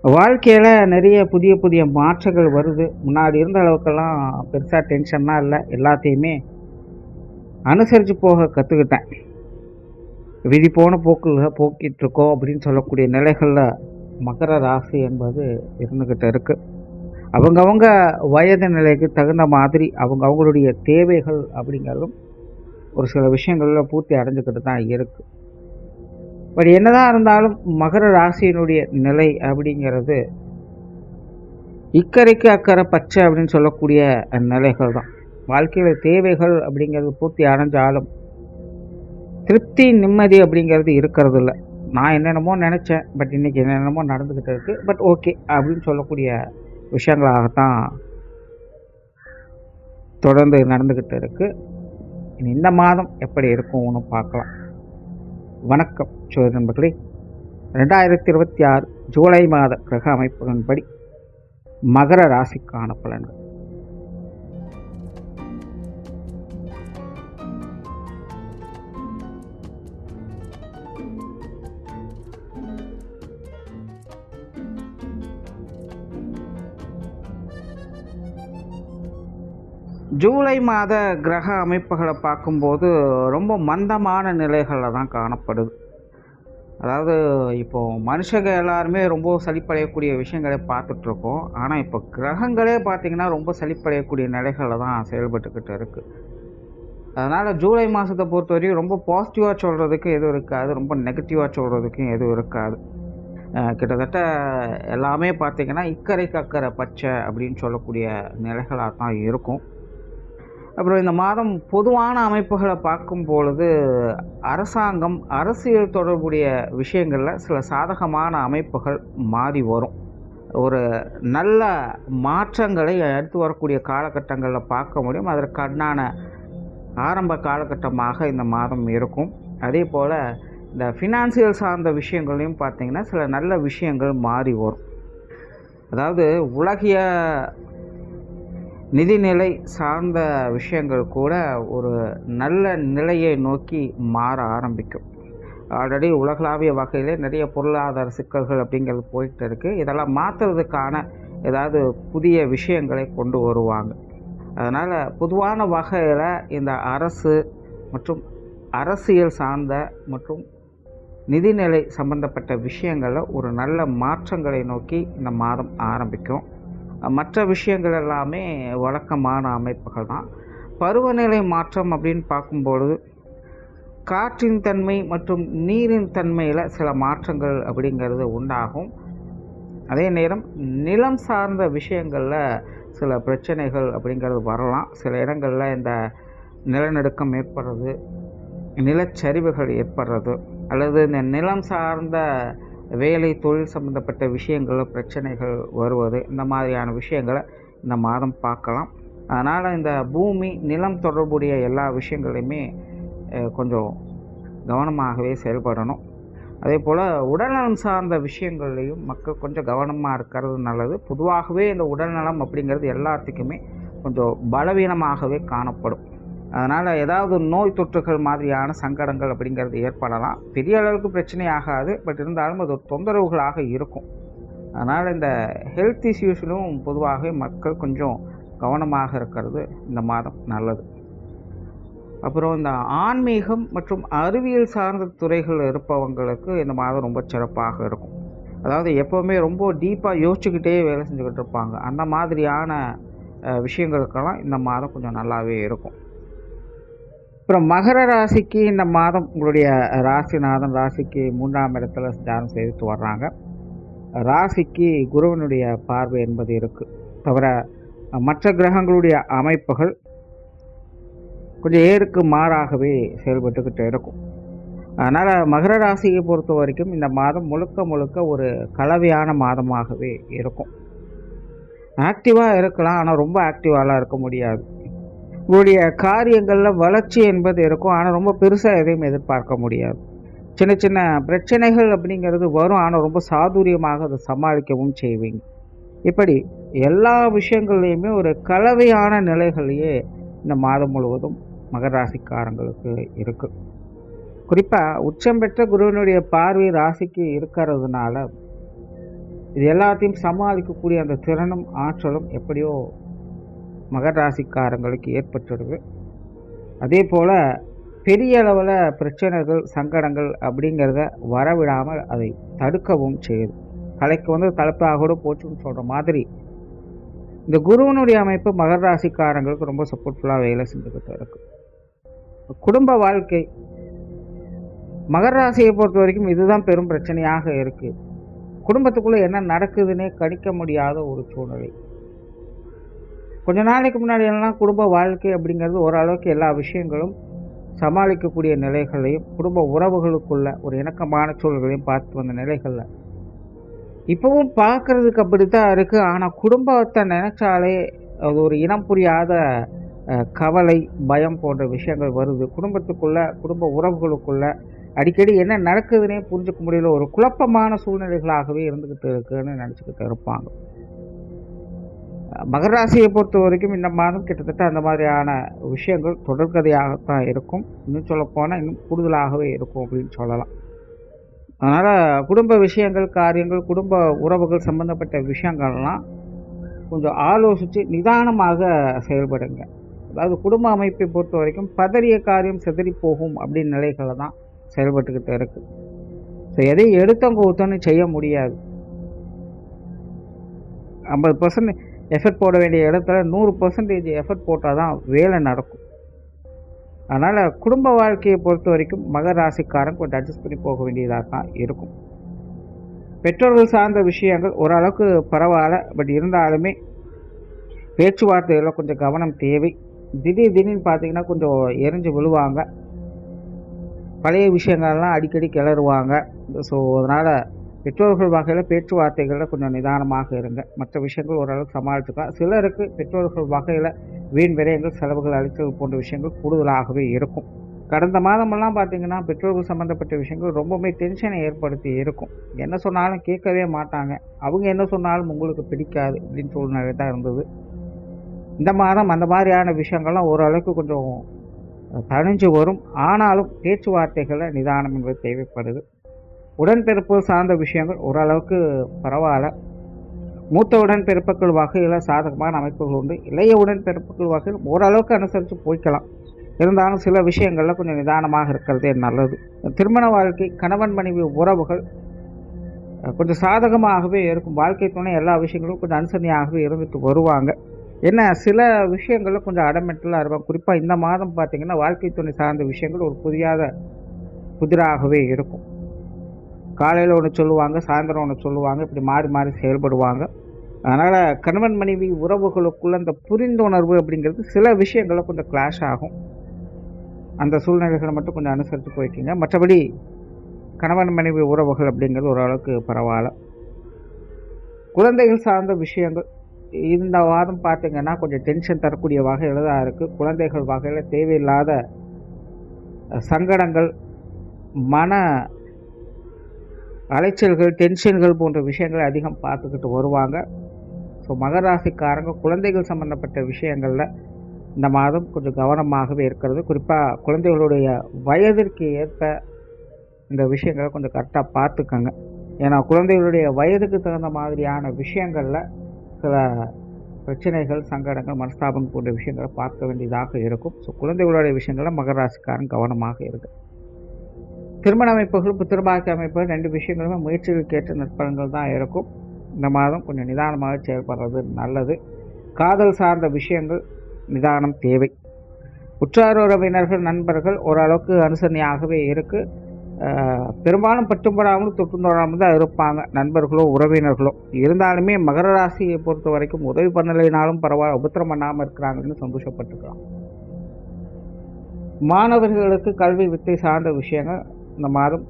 வாழ்க்கையில் நிறைய புதிய புதிய மாற்றங்கள் வருது. முன்னாடி இருந்த அளவுக்கெல்லாம் பெருசாக டென்ஷன்லாம் இல்லை. எல்லாத்தையுமே அனுசரித்து போக கற்றுக்கிட்டேன். விதி போன போக்கில் போக்கிட்டு இருக்கோம் அப்படின்னு சொல்லக்கூடிய நிலைகளில் மகர ராசி என்பது இருந்துக்கிட்டு இருக்குது. அவங்கவங்க வயது நிலைக்கு தகுந்த மாதிரி அவங்களுடைய தேவைகள் அப்படிங்கிறதும் ஒரு சில விஷயங்களில் பூர்த்தி அடைஞ்சிக்கிட்டு தான் இருக்குது. பட் என்னதான் இருந்தாலும் மகர ராசியினுடைய நிலை அப்படிங்கிறது இக்கரைக்கு அக்கறை பச்சை அப்படின்னு சொல்லக்கூடிய நிலைகள் தான். வாழ்க்கையில் தேவைகள் அப்படிங்கிறது பூர்த்தி அடைஞ்சாலும் திருப்தி நிம்மதி அப்படிங்கிறது இருக்கிறது இல்லை. நான் என்னென்னமோ நினச்சேன், பட் இன்றைக்கி என்னென்னமோ நடந்துக்கிட்டு இருக்குது, பட் ஓகே அப்படின்னு சொல்லக்கூடிய விஷயங்களாகத்தான் தொடர்ந்து நடந்துக்கிட்டு இருக்குது. இந்த மாதம் எப்படி இருக்கும்னு பார்க்கலாம். வணக்கம் சோழ நண்பர்களே. 2026 ஜூலை மாத கிரக அமைப்புகளின்படி மகர ராசிக்கான பலன்கள். ஜூலை மாத கிரக அமைப்புகளை பார்க்கும்போது ரொம்ப மந்தமான நிலைகளில் தான் காணப்படுது. அதாவது இப்போது மனுஷங்க எல்லாருமே ரொம்ப சலிப்படையக்கூடிய விஷயங்களை பார்த்துட்ருக்கோம். ஆனால் இப்போ கிரகங்களே பார்த்திங்கன்னா ரொம்ப சலிப்படையக்கூடிய நிலைகளில் தான் செயல்பட்டுக்கிட்டு இருக்குது. அதனால் ஜூலை மாதத்தை பொறுத்த வரைக்கும் ரொம்ப பாசிட்டிவாக சொல்கிறதுக்கு எதுவும் இருக்காது, ரொம்ப நெகட்டிவாக சொல்கிறதுக்கும் எதுவும் இருக்காது. கிட்டத்தட்ட எல்லாமே பார்த்திங்கன்னா இக்கரைக்கு அக்கறை பச்சை அப்படின்னு சொல்லக்கூடிய நிலைகளாக தான் இருக்கும். அப்புறம் இந்த மாதம் பொதுவான அமைப்புகளை பார்க்கும் பொழுது அரசாங்கம் அரசியல் தொடர்புடைய விஷயங்களில் சில சாதகமான அமைப்புகள் மாறி வரும். ஒரு நல்ல மாற்றங்களை அடுத்து வரக்கூடிய காலகட்டங்களில் பார்க்க முடியும். அதற்கான ஆரம்ப காலகட்டமாக இந்த மாதம் இருக்கும். அதே போல் இந்த ஃபினான்சியல் சார்ந்த விஷயங்களையும் பார்த்திங்கன்னா சில நல்ல விஷயங்கள் மாறி வரும். அதாவது உலகிய நிதிநிலை சார்ந்த விஷயங்கள் கூட ஒரு நல்ல நிலையை நோக்கி மாற ஆரம்பிக்கும். ஆல்ரெடி உலகளாவிய வகையிலே நிறைய பொருளாதார சிக்கல்கள் அப்படிங்கிறது போயிட்டு இருக்குது. இதெல்லாம் மாற்றுறதுக்கான ஏதாவது புதிய விஷயங்களை கொண்டு வருவாங்க. அதனால் பொதுவான வகையில் இந்த அரசு மற்றும் அரசியல் சார்ந்த மற்றும் நிதிநிலை சம்பந்தப்பட்ட விஷயங்களில் ஒரு நல்ல மாற்றங்களை நோக்கி இந்த மாதம் ஆரம்பிக்கும். மற்ற விஷயங்கள் எல்லாமே வழக்கமான அமைப்புகள் தான். பருவநிலை மாற்றம் அப்படின்னு பார்க்கும்பொழுது காற்றின் தன்மை மற்றும் நீரின் தன்மையில் சில மாற்றங்கள் அப்படிங்கிறது உண்டாகும். அதே நேரம் நிலம் சார்ந்த விஷயங்களில் சில பிரச்சனைகள் அப்படிங்கிறது வரலாம். சில இடங்களில் இந்த நிலநடுக்கம் ஏற்படுறது, நிலச்சரிவுகள் ஏற்படுறது, அல்லது இந்த நிலம் சார்ந்த வேலை தொழில் சம்மந்தப்பட்ட விஷயங்களில் பிரச்சனைகள் வருவது, இந்த மாதிரியான விஷயங்களை இந்த மாதம் பார்க்கலாம். அதனால் இந்த பூமி நிலம் தொடர்புடைய எல்லா விஷயங்களையுமே கொஞ்சம் கவனமாகவே செயல்படணும். அதே போல் உடல்நலம் சார்ந்த விஷயங்கள்லையும் மக்கள் கொஞ்சம் கவனமாக இருக்கிறது நல்லது. பொதுவாகவே இந்த உடல்நலம் அப்படிங்கிறது எல்லாத்துக்குமே கொஞ்சம் பலவீனமாகவே காணப்படும். அதனால் ஏதாவது நோய் தொற்றுகள் மாதிரியான சங்கடங்கள் அப்படிங்கிறது ஏற்படலாம். பெரிய அளவுக்கு பிரச்சனை ஆகாது, பட் இருந்தாலும் அது தொந்தரவுகளாக இருக்கும். அதனால் இந்த ஹெல்த் இஷ்யூஸிலும் பொதுவாக மக்கள் கொஞ்சம் கவனமாக இருக்கிறது இந்த மாதம் நல்லது. அப்புறம் இந்த ஆன்மீகம் மற்றும் அறிவியல் சார்ந்த துறைகள் இருப்பவங்களுக்கு இந்த மாதம் ரொம்ப சிறப்பாக இருக்கும். அதாவது எப்போவுமே ரொம்ப டீப்பாக யோசிச்சுக்கிட்டே வேலை செஞ்சுக்கிட்டு இருப்பாங்க. அந்த மாதிரியான விஷயங்களுக்கெல்லாம் இந்த மாதம் கொஞ்சம் நல்லாவே இருக்கும். அப்புறம் மகர ராசிக்கு இந்த மாதம் உங்களுடைய ராசிநாதன் ராசிக்கு 3ஆம் இடத்துல சஞ்சாரம் செய்துட்டு வர்றாங்க. ராசிக்கு குருவனுடைய பார்வை என்பது இருக்குது. தவிர மற்ற கிரகங்களுடைய அமைப்புகள் கொஞ்சம் ஏருக்கு மாறாகவே செயல்பட்டுக்கிட்டு இருக்கும். அதனால் மகர ராசியை பொறுத்த வரைக்கும் இந்த மாதம் முழுக்க முழுக்க ஒரு கலவையான மாதமாகவே இருக்கும். ஆக்டிவாக இருக்கலாம், ஆனால் ரொம்ப ஆக்டிவாலாம் இருக்க முடியாது. உங்களுடைய காரியங்களில் வளர்ச்சி என்பது இருக்கும், ஆனால் ரொம்ப பெருசாக எதையும் எதிர்பார்க்க முடியாது. சின்ன சின்ன பிரச்சனைகள் அப்படிங்கிறது வரும், ஆனால் ரொம்ப சாதுரியமாக அதை சமாளிக்கவும் செய்வீங்க. இப்படி எல்லா விஷயங்கள்லையுமே ஒரு கலவையான நிலைகளையே இந்த மாதம் முழுவதும் மகர ராசிக்காரங்களுக்கு இருக்குது. குறிப்பாக உச்சம் பெற்ற குருவினுடைய பார்வை ராசிக்கு இருக்கிறதுனால இது எல்லாத்தையும் சமாளிக்கக்கூடிய அந்த திறனும் ஆற்றலும் எப்படியோ மகர ராசிக்காரங்களுக்கு ஏற்பட்டுடுது. அதே போல் பெரிய அளவில் பிரச்சனைகள் சங்கடங்கள் அப்படிங்கிறத வரவிடாமல் அதை தடுக்கவும் செய்யுது. தலைக்கு வந்து தலைப்பாக கூட போச்சுன்னு சொல்கிற மாதிரி இந்த குருவனுடைய அமைப்பு மகர ராசிக்காரங்களுக்கு ரொம்ப சப்போர்ட்ஃபுல்லாக வேலை செஞ்சுக்கிட்டு இருக்கு. குடும்ப வாழ்க்கை மகர ராசியை பொறுத்த வரைக்கும் இதுதான் பெரும் பிரச்சனையாக இருக்குது. குடும்பத்துக்குள்ளே என்ன நடக்குதுன்னே கணிக்க முடியாத ஒரு சூழ்நிலை. கொஞ்ச நாளைக்கு முன்னாடி எல்லாம் குடும்ப வாழ்க்கை அப்படிங்கிறது ஓரளவுக்கு எல்லா விஷயங்களும் சமாளிக்கக்கூடிய நிலைகளையும் குடும்ப உறவுகளுக்குள்ள ஒரு இணக்கமான சூழல்களையும் பார்த்து வந்த நிலைகளில் இப்போவும் பார்க்குறதுக்கு அப்படித்தான் இருக்குது. ஆனால் குடும்பத்தை நினச்சாலே அது ஒரு இனம் புரியாத கவலை பயம் போன்ற விஷயங்கள் வருது. குடும்பத்துக்குள்ள குடும்ப உறவுகளுக்குள்ள அடிக்கடி என்ன நடக்குதுன்னே புரிஞ்சுக்க முடியல, ஒரு குழப்பமான சூழ்நிலைகளாகவே இருந்துக்கிட்டு இருக்குன்னு நினச்சிக்கிட்டு இருப்பாங்க. மகர ராசியை பொறுத்த வரைக்கும் இந்த மாதம் கிட்டத்தட்ட அந்த மாதிரியான விஷயங்கள் தொடர்கதையாகத்தான் இருக்கும். இன்னும் சொல்லப்போனால் இன்னும் கூடுதலாகவே இருக்கும் அப்படின்னு சொல்லலாம். அதனால் குடும்ப விஷயங்கள் காரியங்கள் குடும்ப உறவுகள் சம்பந்தப்பட்ட விஷயங்கள்லாம் கொஞ்சம் ஆலோசித்து நிதானமாக செயல்படுங்க. அதாவது குடும்ப அமைப்பை பொறுத்த வரைக்கும் பதறிய காரியம் சிதறி போகும் அப்படின்னு நிலைகளில் தான் செயல்பட்டுக்கிட்டு இருக்குது. ஸோ எதையும் எடுத்தவங்க ஒருத்தவங்க செய்ய முடியாது. 50% எஃபர்ட் போட வேண்டிய இடத்துல 100% எஃபர்ட் போட்டால் தான் வேலை நடக்கும். அதனால் குடும்ப வாழ்க்கையை பொறுத்த வரைக்கும் மகர ராசிக்காரன் கொஞ்சம் அட்ஜஸ்ட் பண்ணி போக வேண்டியதாக தான் இருக்கும். பெற்றோர்கள் சார்ந்த விஷயங்கள் ஓரளவுக்கு பரவாயில்ல. பட் இருந்தாலுமே பேச்சுவார்த்தைகளில் கொஞ்சம் கவனம் தேவை. திடீர்னு பார்த்தீங்கன்னா கொஞ்சம் எரிஞ்சு விழுவாங்க. பழைய விஷயங்கள்லாம் அடிக்கடி கிளறுவாங்க. ஸோ அதனால் பெற்றோர்கள் வகையில் பேச்சுவார்த்தைகளில் கொஞ்சம் நிதானமாக இருங்க. மற்ற விஷயங்கள் ஓரளவுக்கு சமாளிச்சுக்கலாம். சிலருக்கு பெற்றோர்கள் வகையில் வீண் விரயங்கள் செலவுகள் அளித்தல் போன்ற விஷயங்கள் கூடுதலாகவே இருக்கும். கடந்த மாதமெல்லாம் பார்த்திங்கன்னா பெற்றோர்கள் சம்மந்தப்பட்ட விஷயங்கள் ரொம்பவுமே டென்ஷனை ஏற்படுத்தி இருக்கும். என்ன சொன்னாலும் கேட்கவே மாட்டாங்க, அவங்க என்ன சொன்னாலும் உங்களுக்கு பிடிக்காது அப்படின்னு சூழ்நிலை தான் இருந்தது. இந்த மாதம் அந்த மாதிரியான விஷயங்கள்லாம் ஓரளவுக்கு கொஞ்சம் தணிஞ்சு வரும். ஆனாலும் பேச்சுவார்த்தைகளில் நிதானம் என்பது தேவைப்படுது. உடன்பிறப்பு சார்ந்த விஷயங்கள் ஓரளவுக்கு பரவாயில்ல. மூத்த உடன்பிறப்புகள் வகையில் சாதகமான அமைப்புகள் உண்டு. இளைய உடன்பிறப்புகள் வகையில் ஓரளவுக்கு அனுசரித்து போய்க்கலாம். இருந்தாலும் சில விஷயங்களில் கொஞ்சம் நிதானமாக இருக்கிறதே நல்லது. திருமண வாழ்க்கை கணவன் மனைவி உறவுகள் கொஞ்சம் சாதகமாகவே இருக்கும். வாழ்க்கை துணை எல்லா விஷயங்களும் கொஞ்சம் அனுசரணையாகவே இருந்துட்டு வருவாங்க. என்ன சில விஷயங்களில் கொஞ்சம் அடமெண்டலாக இருப்பாங்க. குறிப்பாக இந்த மாதம் பார்த்திங்கன்னா வாழ்க்கை துணை சார்ந்த விஷயங்கள் ஒரு புதிராகவே இருக்கும். காலையில் ஒன்று சொல்லுவாங்க, சாயந்தரம் ஒன்று சொல்லுவாங்க, இப்படி மாறி மாறி செயல்படுவாங்க. அதனால் கணவன் மனைவி உறவுகளுக்குள்ள அந்த புரிந்துணர்வு அப்படிங்கிறது சில விஷயங்களில் கொஞ்சம் கிளாஷ் ஆகும். அந்த சூழ்நிலைகளை மட்டும் கொஞ்சம் அனுசரித்து போய்க்கிங்க. மற்றபடி கணவன் மனைவி உறவுகள் அப்படிங்கிறது ஓரளவுக்கு பரவாயில்ல. குழந்தைகள் சார்ந்த விஷயங்கள் இந்த வாரம் பார்த்திங்கன்னா கொஞ்சம் டென்ஷன் தரக்கூடிய வகையில் தான் இருக்குது. குழந்தைகள் வகையில் தேவையில்லாத சங்கடங்கள், மன அலைச்சல்கள், டென்ஷன்கள் போன்ற விஷயங்களை அதிகம் பார்த்துக்கிட்டு வருவாங்க. ஸோ மகர ராசிக்காரங்க குழந்தைகள் சம்மந்தப்பட்ட விஷயங்களில் இந்த மாதம் கொஞ்சம் கவனமாகவே இருக்கிறது. குறிப்பாக குழந்தைகளுடைய வயதிற்கு ஏற்ப இந்த விஷயங்களை கொஞ்சம் கரெக்டாக பார்த்துக்கங்க. ஏன்னா குழந்தைகளுடைய வயதுக்கு தகுந்த மாதிரியான விஷயங்களில் சில பிரச்சனைகள் சங்கடங்கள் மனஸ்தாபம் போன்ற விஷயங்களை பார்க்க வேண்டியதாக இருக்கும். ஸோ குழந்தைகளுடைய விஷயங்களில் மகர ராசிக்காரன் கவனமாக இருக்கு. திருமண அமைப்புகள் புத்திரபாக்கிய அமைப்புகள் 2 விஷயங்களுமே முயற்சிகளுக்கு ஏற்ற நற்பலன்கள் தான் இருக்கும். இந்த மாதம் கொஞ்சம் நிதானமாக செயல்படுறது நல்லது. காதல் சார்ந்த விஷயங்கள் நிதானம் தேவை. உற்றார் உறவினர்கள் நண்பர்கள் ஓரளவுக்கு அனுசரணையாகவே இருக்குது. பெரும்பாலும் பட்டும்படாமல் தொட்டுந்தோடாமல் தான் இருப்பாங்க நண்பர்களோ உறவினர்களோ. இருந்தாலுமே மகர ராசியை பொறுத்த வரைக்கும் உதவி பண்ணலைனாலும் பரவாயில்ல, உபத்திரம் பண்ணாமல் இருக்கிறாங்கன்னு சந்தோஷப்பட்டுக்கலாம். மாணவர்களுக்கு கல்வி வித்தை சார்ந்த விஷயங்கள் இந்த மாதம்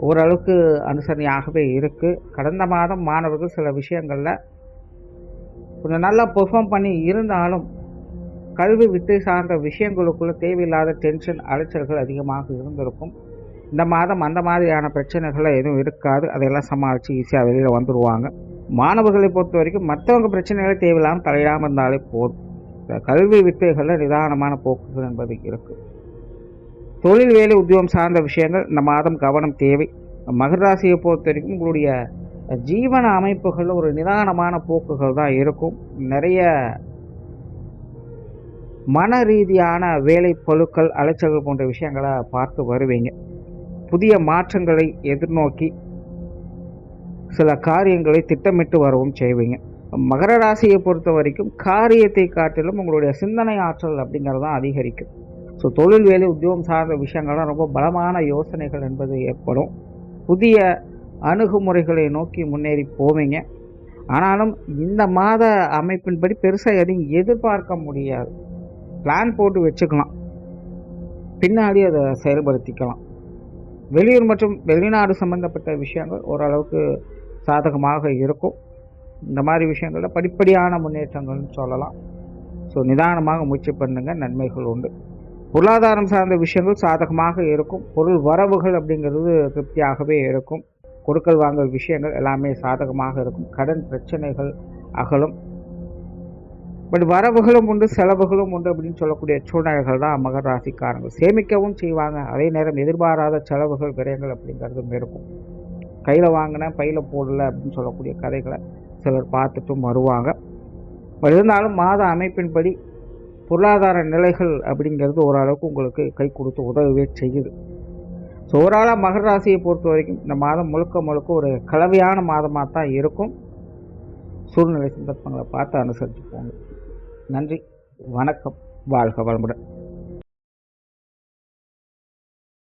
ஓரளவுக்கு அனுசரணையாகவே இருக்குது. கடந்த மாதம் மாணவர்கள் சில விஷயங்களில் கொஞ்சம் நல்லா பெர்ஃபார்ம் பண்ணி இருந்தாலும் கல்வி வித்தை சார்ந்த விஷயங்களுக்குள்ள தேவையில்லாத டென்ஷன் அலைச்சல்கள் அதிகமாக இருந்திருக்கும். இந்த மாதம் அந்த மாதிரியான பிரச்சனைகள் எதுவும் இருக்காது. அதையெல்லாம் சமாளித்து ஈஸியாக வெளியில் வந்துடுவாங்க. மாணவர்களை பொறுத்த வரைக்கும் மற்றவங்க பிரச்சனைகளை தேவையில்லாமல் தலையிடாமல் இருந்தாலே போதும். கல்வி வித்தைகளில் நிதானமான போக்குகள் என்பது இருக்குது. தொழில் வேலை உத்தியோகம் சார்ந்த விஷயங்கள் இந்த மாதம் கவனம் தேவை. மகர ராசியை பொறுத்த வரைக்கும் உங்களுடைய ஜீவன அமைப்புகள் ஒரு நிதானமான போக்குகள் தான் இருக்கும். நிறைய மன ரீதியான வேலை பளுக்கள், அலைச்சல்கள் போன்ற விஷயங்களை பார்த்து வருவீங்க. புதிய மாற்றங்களை எதிர்நோக்கி சில காரியங்களை திட்டமிட்டு வரவும் செய்வீங்க. மகர ராசியை பொறுத்த வரைக்கும் காரியத்தை காட்டிலும் உங்களுடைய சிந்தனை ஆற்றல் அப்படிங்கிறது தான் அதிகரிக்கும். ஸோ தொழில், வேலை, உத்தியோகம் சார்ந்த விஷயங்கள்லாம் ரொம்ப பலமான யோசனைகள் என்பது ஏற்படும். புதிய அணுகுமுறைகளை நோக்கி முன்னேறி போவீங்க. ஆனாலும் இந்த மாத அமைப்பின்படி பெருசாக எதையும் எதிர்பார்க்க முடியாது. பிளான் போட்டு வச்சுக்கலாம், பின்னாடி அதை செயல்படுத்திக்கலாம். வெளியூர் மற்றும் வெளிநாடு சம்பந்தப்பட்ட விஷயங்கள் ஓரளவுக்கு சாதகமாக இருக்கும். இந்த மாதிரி விஷயங்களில் படிப்படியான முன்னேற்றங்கள்னு சொல்லலாம். ஸோ நிதானமாக முயற்சி பண்ணுங்க, நன்மைகள் உண்டு. பொருளாதாரம் சார்ந்த விஷயங்கள் சாதகமாக இருக்கும். பொருள் வரவுகள் அப்படிங்கிறது திருப்தியாகவே இருக்கும். கொடுக்கல் வாங்கல் விஷயங்கள் எல்லாமே சாதகமாக இருக்கும். கடன் பிரச்சனைகள் அகலும். பட் வரவுகளும் உண்டு, செலவுகளும் உண்டு அப்படின்னு சொல்லக்கூடிய சூழ்நிலைகள் தான் மகர ராசிக்காரங்கள் சேமிக்கவும் செய்வாங்க. அதே நேரம் எதிர்பாராத செலவுகள், விரயங்கள் அப்படிங்கிறதும் இருக்கும். கையில் வாங்கினேன் பையில் போடலை அப்படின்னு சொல்லக்கூடிய கதைகளை சிலர் பார்த்துட்டும் வருவாங்க. பட் இருந்தாலும் மாத அமைப்பின்படி பொருளாதார நிலைகள் அப்படிங்கிறது ஓரளவுக்கு உங்களுக்கு கை கொடுத்து உதவவே செய்யுது. ஸோ ஓவராலாக மகர ராசியை பொறுத்த வரைக்கும் இந்த மாதம் முழுக்க முழுக்க ஒரு கலவையான மாதமாக தான் இருக்கும். சூழ்நிலை சந்தர்ப்பங்களை பார்த்து அனுசரித்து போங்க. நன்றி, வணக்கம், வாழ்க வளமுடன்.